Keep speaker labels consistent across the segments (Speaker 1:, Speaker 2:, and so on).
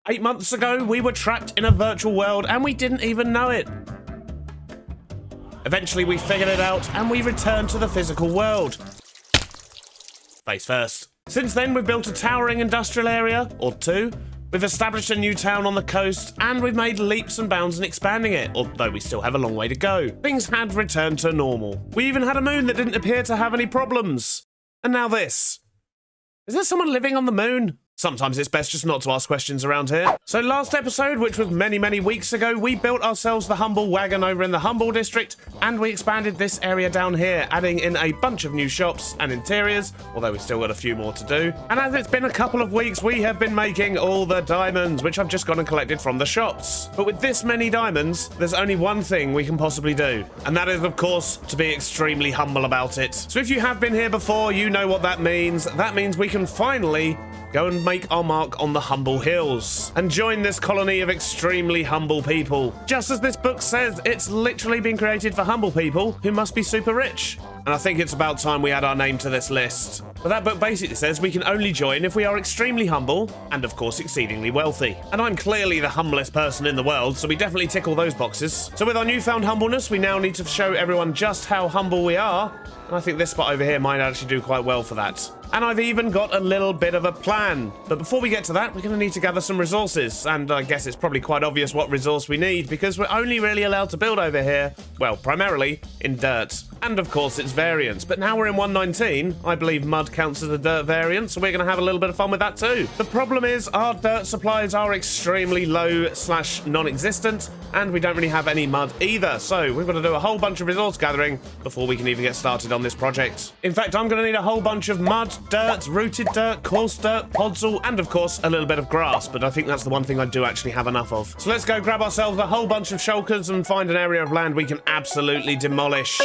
Speaker 1: 8 months ago, we were trapped in a virtual world and we didn't even know it. Eventually, we figured it out and we returned to the physical world. Face first. Since then, we've built a towering industrial area, or two. We've established a new town on the coast, and we've made leaps and bounds in expanding it, although we still have a long way to go. Things had returned to normal. We even had a moon that didn't appear to have any problems. And now this. Is there someone living on the moon? Sometimes it's best just not to ask questions around here. So last episode, which was many, many weeks ago, we built ourselves the Humble Wagon over in the Humble District, and we expanded this area down here, adding in a bunch of new shops and interiors, although we've still got a few more to do. And as it's been a couple of weeks, we have been making all the diamonds, which I've just gone and collected from the shops. But with this many diamonds, there's only one thing we can possibly do, and that is, of course, to be extremely humble about it. So if you have been here before, you know what that means. That means we can finally go and make our mark on the Humble Hills and join this colony of extremely humble people. Just as this book says, it's literally been created for humble people who must be super rich. And I think it's about time we add our name to this list. But that book basically says we can only join if we are extremely humble and, of course, exceedingly wealthy. And I'm clearly the humblest person in the world, so we definitely tick all those boxes. So with our newfound humbleness, we now need to show everyone just how humble we are. And I think this spot over here might actually do quite well for that. And I've even got a little bit of a plan. But before we get to that, we're going to need to gather some resources. And I guess it's probably quite obvious what resource we need, because we're only really allowed to build over here, well, primarily in dirt. And of course its variants. But now we're in 119, I believe mud counts as a dirt variant, so we're going to have a little bit of fun with that too. The problem is our dirt supplies are extremely low / non-existent, and we don't really have any mud either. So we've got to do a whole bunch of resource gathering before we can even get started on this project. In fact, I'm going to need a whole bunch of mud, dirt, rooted dirt, coarse dirt, podzol, and of course a little bit of grass, but I think that's the one thing I do actually have enough of. So let's go grab ourselves a whole bunch of shulkers and find an area of land we can absolutely demolish.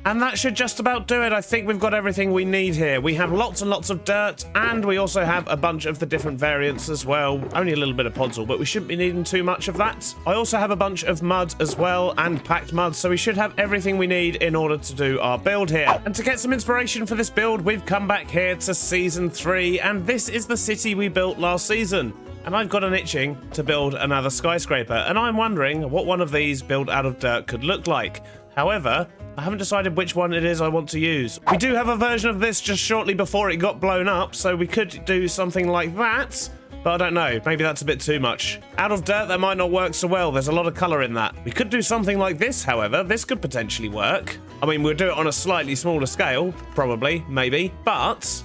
Speaker 1: And that should just about do it. I think we've got everything we need here. We have lots and lots of dirt, and we also have a bunch of the different variants as well. Only a little bit of podzol, but we shouldn't be needing too much of that. I also have a bunch of mud as well, and packed mud, so we should have everything we need in order to do our build here. And to get some inspiration for this build, we've come back here to Season 3, and this is the city we built last season. And I've got an itching to build another skyscraper, and I'm wondering what one of these built out of dirt could look like. However, I haven't decided which one it is I want to use. We do have a version of this just shortly before it got blown up, so we could do something like that, but I don't know, maybe that's a bit too much. Out of dirt, that might not work so well. There's a lot of colour in that. We could do something like this, however. This could potentially work. I mean, we'll do it on a slightly smaller scale, probably, maybe, but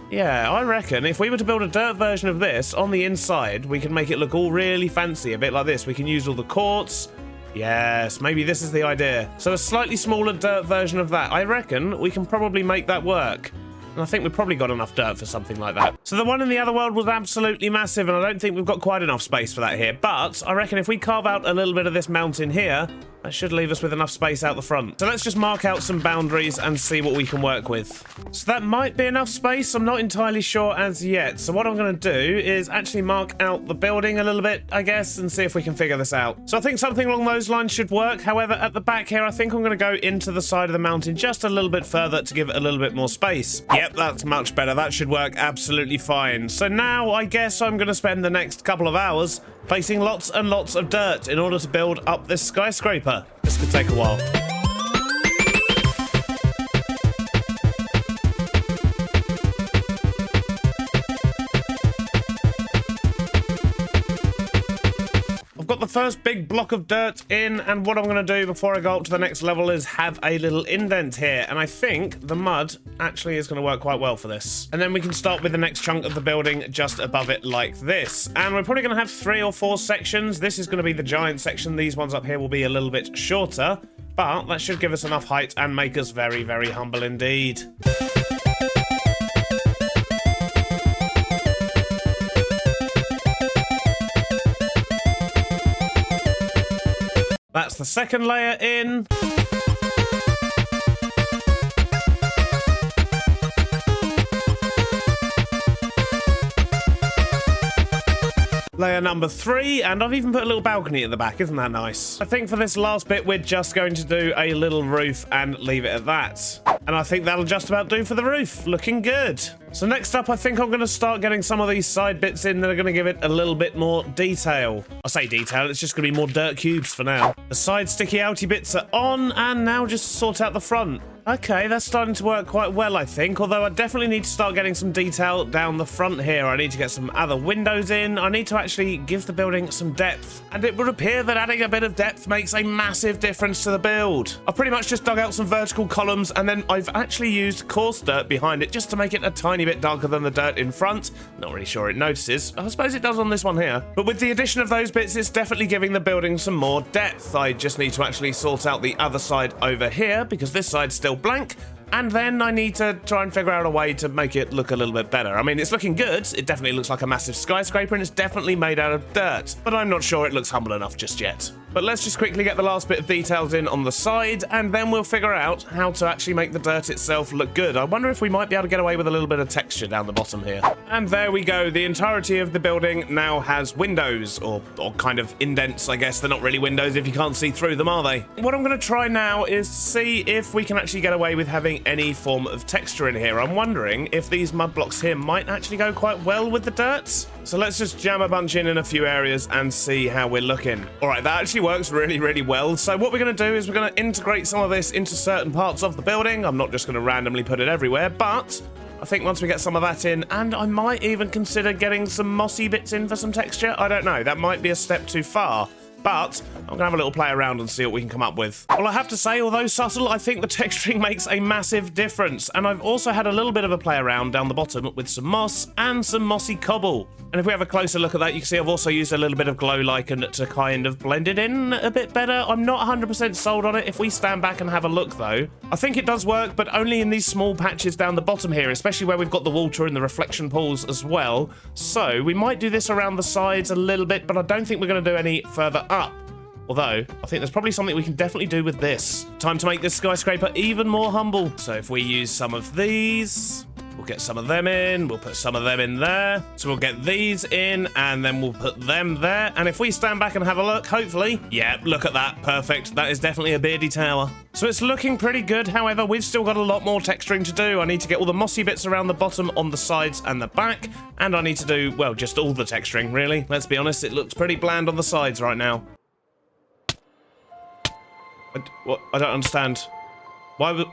Speaker 1: yeah, I reckon if we were to build a dirt version of this on the inside, we can make it look all really fancy, a bit like this. We can use all the quartz. Yes, maybe this is the idea. So a slightly smaller dirt version of that. I reckon we can probably make that work. And I think we've probably got enough dirt for something like that. So the one in the other world was absolutely massive, and I don't think we've got quite enough space for that here. But I reckon if we carve out a little bit of this mountain here, that should leave us with enough space out the front. So let's just mark out some boundaries and see what we can work with. So that might be enough space. I'm not entirely sure as yet. So what I'm going to do is actually mark out the building a little bit, I guess, and see if we can figure this out. So I think something along those lines should work. However, at the back here, I think I'm going to go into the side of the mountain just a little bit further to give it a little bit more space. Yep, that's much better. That should work absolutely fine. So now I guess I'm going to spend the next couple of hours placing lots and lots of dirt in order to build up this skyscraper. This could take a while. I've got the first big block of dirt in, and what I'm going to do before I go up to the next level is have a little indent here, and I think the mud actually is going to work quite well for this. And then we can start with the next chunk of the building just above it like this. And we're probably going to have 3 or 4 sections. This is going to be the giant section. These ones up here will be a little bit shorter, but that should give us enough height and make us very, very humble indeed. That's the second layer in. Layer number 3, and I've even put a little balcony at the back. Isn't that nice? I think for this last bit, we're just going to do a little roof and leave it at that. And I think that'll just about do for the roof. Looking good. So next up, I think I'm going to start getting some of these side bits in that are going to give it a little bit more detail. I say detail, it's just going to be more dirt cubes for now. The side sticky outy bits are on, and now just sort out the front. Okay, that's starting to work quite well, I think, although I definitely need to start getting some detail down the front here. I need to get some other windows in. I need to actually give the building some depth, and it would appear that adding a bit of depth makes a massive difference to the build. I've pretty much just dug out some vertical columns, and then I've actually used coarse dirt behind it just to make it a tiny bit darker than the dirt in front. Not really sure it notices. I suppose it does on this one here. But with the addition of those bits, it's definitely giving the building some more depth. I just need to actually sort out the other side over here, because this side's still blank, and then I need to try and figure out a way to make it look a little bit better. I mean, it's looking good. It definitely looks like a massive skyscraper, and it's definitely made out of dirt, but I'm not sure it looks humble enough just yet. But let's just quickly get the last bit of details in on the side, and then we'll figure out how to actually make the dirt itself look good. I wonder if we might be able to get away with a little bit of texture down the bottom here. And there we go. The entirety of the building now has windows, or kind of indents, I guess. They're not really windows if you can't see through them, are they? What I'm going to try now is see if we can actually get away with having any form of texture in here. I'm wondering if these mud blocks here might actually go quite well with the dirt. So let's just jam a bunch in a few areas and see how we're looking. All right, that actually works really, really well. So what we're going to do is we're going to integrate some of this into certain parts of the building. I'm not just going to randomly put it everywhere, but I think once we get some of that in, and I might even consider getting some mossy bits in for some texture. I don't know. That might be a step too far. But I'm going to have a little play around and see what we can come up with. Well, I have to say, although subtle, I think the texturing makes a massive difference. And I've also had a little bit of a play around down the bottom with some moss and some mossy cobble. And if we have a closer look at that, you can see I've also used a little bit of glow lichen to kind of blend it in a bit better. I'm not 100% sold on it. If we stand back and have a look, though, I think it does work, but only in these small patches down the bottom here, especially where we've got the water and the reflection pools as well. So we might do this around the sides a little bit, but I don't think we're going to do any further up. Although, I think there's probably something we can definitely do with this. Time to make this skyscraper even more humble. So if we use some of these, we'll get some of them in, we'll put some of them in there. So we'll get these in, and then we'll put them there. And if we stand back and have a look, hopefully, yeah, look at that, perfect. That is definitely a beardy tower. So it's looking pretty good. However, we've still got a lot more texturing to do. I need to get all the mossy bits around the bottom, on the sides and the back. And I need to do, well, just all the texturing, really. Let's be honest, it looks pretty bland on the sides right now. What? I don't understand. What?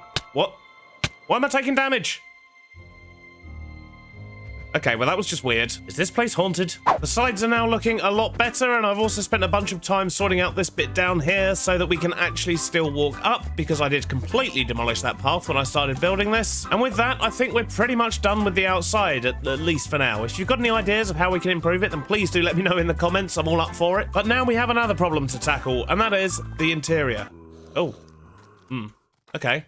Speaker 1: Why am I taking damage? Okay, well, that was just weird. Is this place haunted? The sides are now looking a lot better, and I've also spent a bunch of time sorting out this bit down here so that we can actually still walk up, because I did completely demolish that path when I started building this. And with that, I think we're pretty much done with the outside, at least for now. If you've got any ideas of how we can improve it, then please do let me know in the comments. I'm all up for it. But now we have another problem to tackle, and that is the interior. Oh. Okay.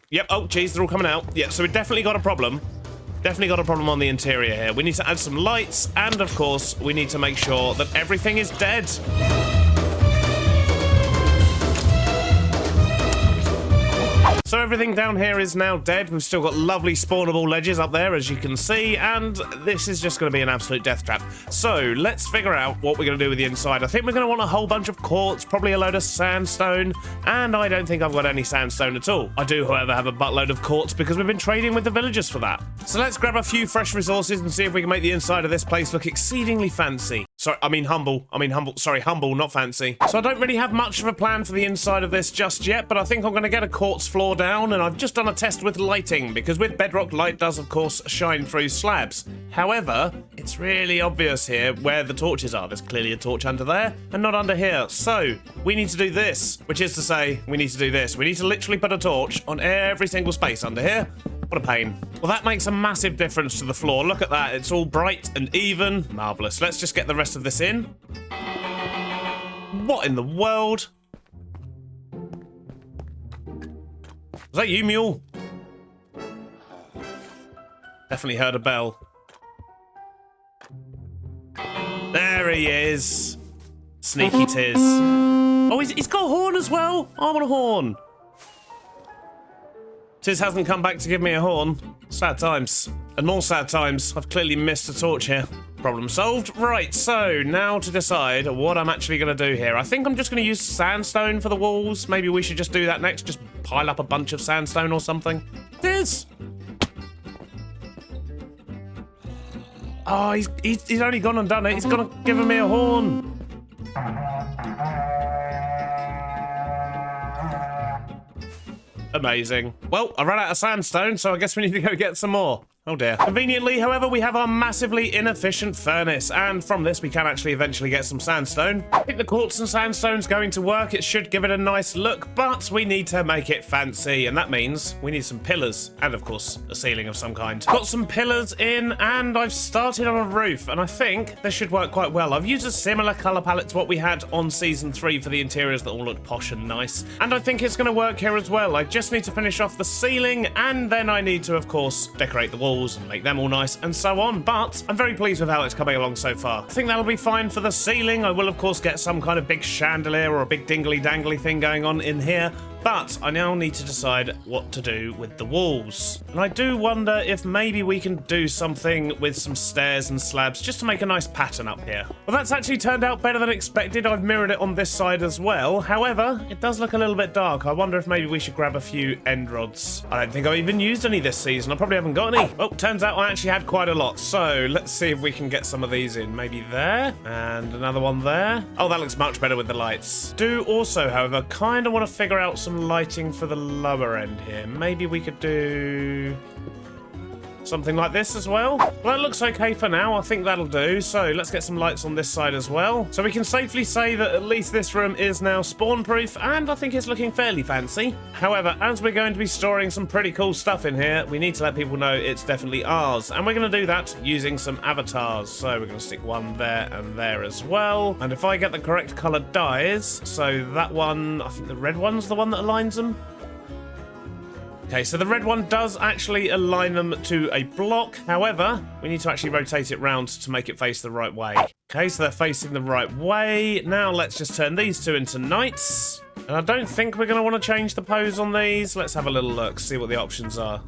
Speaker 1: Yep. Oh, geez, they're all coming out. Yeah, so we definitely got a problem. Definitely got a problem on the interior here. We need to add some lights, and of course, we need to make sure that everything is dead. So everything down here is now dead. We've still got lovely spawnable ledges up there, as you can see, and this is just going to be an absolute death trap. So let's figure out what we're going to do with the inside. I think we're going to want a whole bunch of quartz, probably a load of sandstone, and I don't think I've got any sandstone at all. I do, however, have a buttload of quartz because we've been trading with the villagers for that. So let's grab a few fresh resources and see if we can make the inside of this place look exceedingly fancy. Sorry, I mean humble. Sorry, humble, not fancy. So I don't really have much of a plan for the inside of this just yet, but I think I'm going to get a quartz floor down, and I've just done a test with lighting, because with Bedrock, light does, of course, shine through slabs. However, it's really obvious here where the torches are. There's clearly a torch under there, and not under here. So we need to do this, which is to say, we need to do this. We need to literally put a torch on every single space under here. What a pain. Well, that makes a massive difference to the floor. Look at that. It's all bright and even. Marvellous. Let's just get the rest of this in. What in the world? Was that you, mule? Definitely heard a bell. There he is. Sneaky Tizz. Oh, he's got a horn as well. I want a horn. Tizz hasn't come back to give me a horn. Sad times. And more sad times. I've clearly missed a torch here. Problem solved. Right, so now to decide what I'm actually going to do here. I think I'm just going to use sandstone for the walls. Maybe we should just do that next. Just pile up a bunch of sandstone or something. Tizz! Oh, he's only gone and done it. He's gonna give me a horn. Amazing. Well, I ran out of sandstone, so I guess we need to go get some more. Oh dear. Conveniently, however, we have our massively inefficient furnace, and from this we can actually eventually get some sandstone. I think the quartz and sandstone's going to work. It should give it a nice look, but we need to make it fancy, and that means we need some pillars, and of course, a ceiling of some kind. Got some pillars in, and I've started on a roof, and I think this should work quite well. I've used a similar colour palette to what we had on Season 3 for the interiors that all look posh and nice, and I think it's going to work here as well. I just need to finish off the ceiling, and then I need to, of course, decorate the walls and make them all nice and so on, but I'm very pleased with how it's coming along so far. I think that'll be fine for the ceiling. I will of course get some kind of big chandelier or a big dingly dangly thing going on in here, but I now need to decide what to do with the walls. And I do wonder if maybe we can do something with some stairs and slabs just to make a nice pattern up here. Well, that's actually turned out better than expected. I've mirrored it on this side as well. However, it does look a little bit dark. I wonder if maybe we should grab a few end rods. I don't think I've even used any this season. I probably haven't got any. Oh, turns out I actually had quite a lot. So let's see if we can get some of these in. Maybe there and another one there. Oh, that looks much better with the lights. Do also, however, kind of want to figure out some lighting for the lower end here. Maybe we could do something like this as well. Well, that looks okay for now. I think that'll do. So let's get some lights on this side as well. So we can safely say that at least this room is now spawn-proof, and I think it's looking fairly fancy. However, as we're going to be storing some pretty cool stuff in here, we need to let people know it's definitely ours. And we're going to do that using some avatars. So we're going to stick one there and there as well. And if I get the correct coloured dyes, so that one, I think the red one's the one that aligns them. Okay, so the red one does actually align them to a block. However, we need to actually rotate it round to make it face the right way. Okay, so they're facing the right way. Now let's just turn these two into knights. And I don't think we're going to want to change the pose on these. Let's have a little look, see what the options are.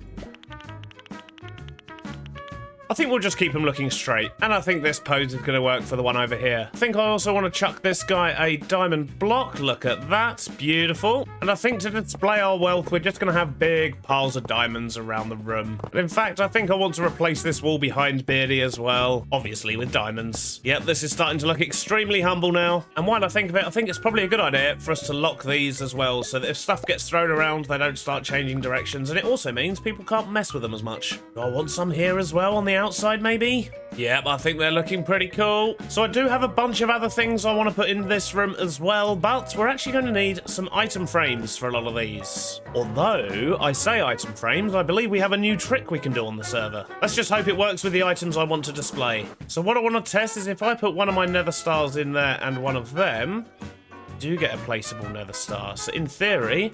Speaker 1: I think we'll just keep him looking straight, and I think this pose is going to work for the one over here. I think I also want to chuck this guy a diamond block. Look at that, beautiful. And I think to display our wealth, we're just going to have big piles of diamonds around the room. And in fact, I think I want to replace this wall behind Beardy as well, obviously with diamonds. Yep, this is starting to look extremely humble now. And while I think of it, I think it's probably a good idea for us to lock these as well, so that if stuff gets thrown around, they don't start changing directions. And it also means people can't mess with them as much. Do I want some here as well on the outside maybe? Yep, I think they're looking pretty cool. So I do have a bunch of other things I want to put in this room as well, but we're actually going to need some item frames for a lot of these. Although, I say item frames, I believe we have a new trick we can do on the server. Let's just hope it works with the items I want to display. So what I want to test is if I put one of my nether stars in there and one of them, I do get a placeable nether star. So in theory,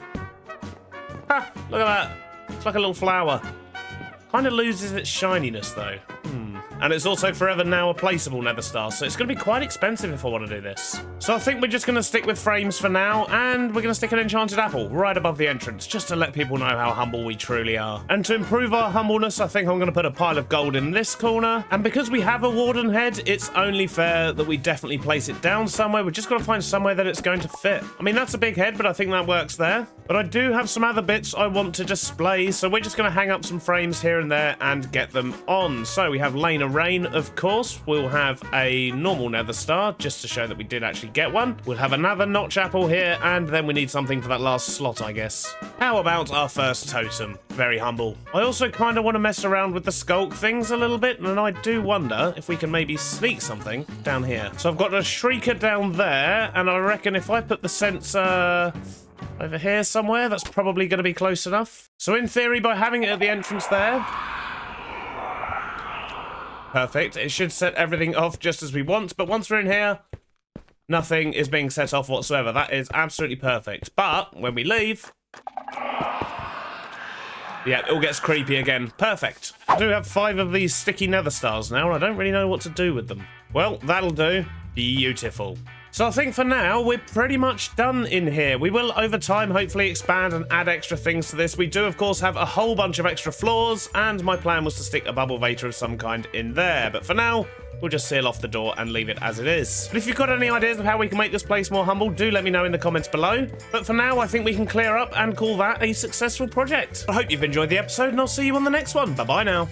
Speaker 1: ha, look at that. It's like a little flower. Kind of loses its shininess though. And it's also forever now a placeable nether star, so it's going to be quite expensive if I want to do this. So I think we're just going to stick with frames for now, and we're going to stick an enchanted apple right above the entrance, just to let people know how humble we truly are. And to improve our humbleness, I think I'm going to put a pile of gold in this corner. And because we have a warden head, it's only fair that we definitely place it down somewhere. We're just got to find somewhere that it's going to fit. I mean, that's a big head, but I think that works there. But I do have some other bits I want to display, so we're just going to hang up some frames here and there and get them on. So we have Lena Rain, of course. We'll have a normal nether star, just to show that we did actually get one. We'll have another notch apple here, and then we need something for that last slot, I guess. How about our first totem? Very humble. I also kind of want to mess around with the skulk things a little bit, and I do wonder if we can maybe sneak something down here. So I've got a shrieker down there, and I reckon if I put the sensor over here somewhere, that's probably going to be close enough. So in theory, by having it at the entrance there, perfect. It should set everything off just as we want, but once we're in here, nothing is being set off whatsoever. That is absolutely perfect. But when we leave, yeah, it all gets creepy again. Perfect. I do have 5 of these sticky nether stars now, and I don't really know what to do with them. Well, that'll do. Beautiful. So I think for now, we're pretty much done in here. We will, over time, hopefully expand and add extra things to this. We do, of course, have a whole bunch of extra floors, and my plan was to stick a bubble vator of some kind in there. But for now, we'll just seal off the door and leave it as it is. But if you've got any ideas of how we can make this place more humble, do let me know in the comments below. But for now, I think we can clear up and call that a successful project. I hope you've enjoyed the episode, and I'll see you on the next one. Bye-bye now.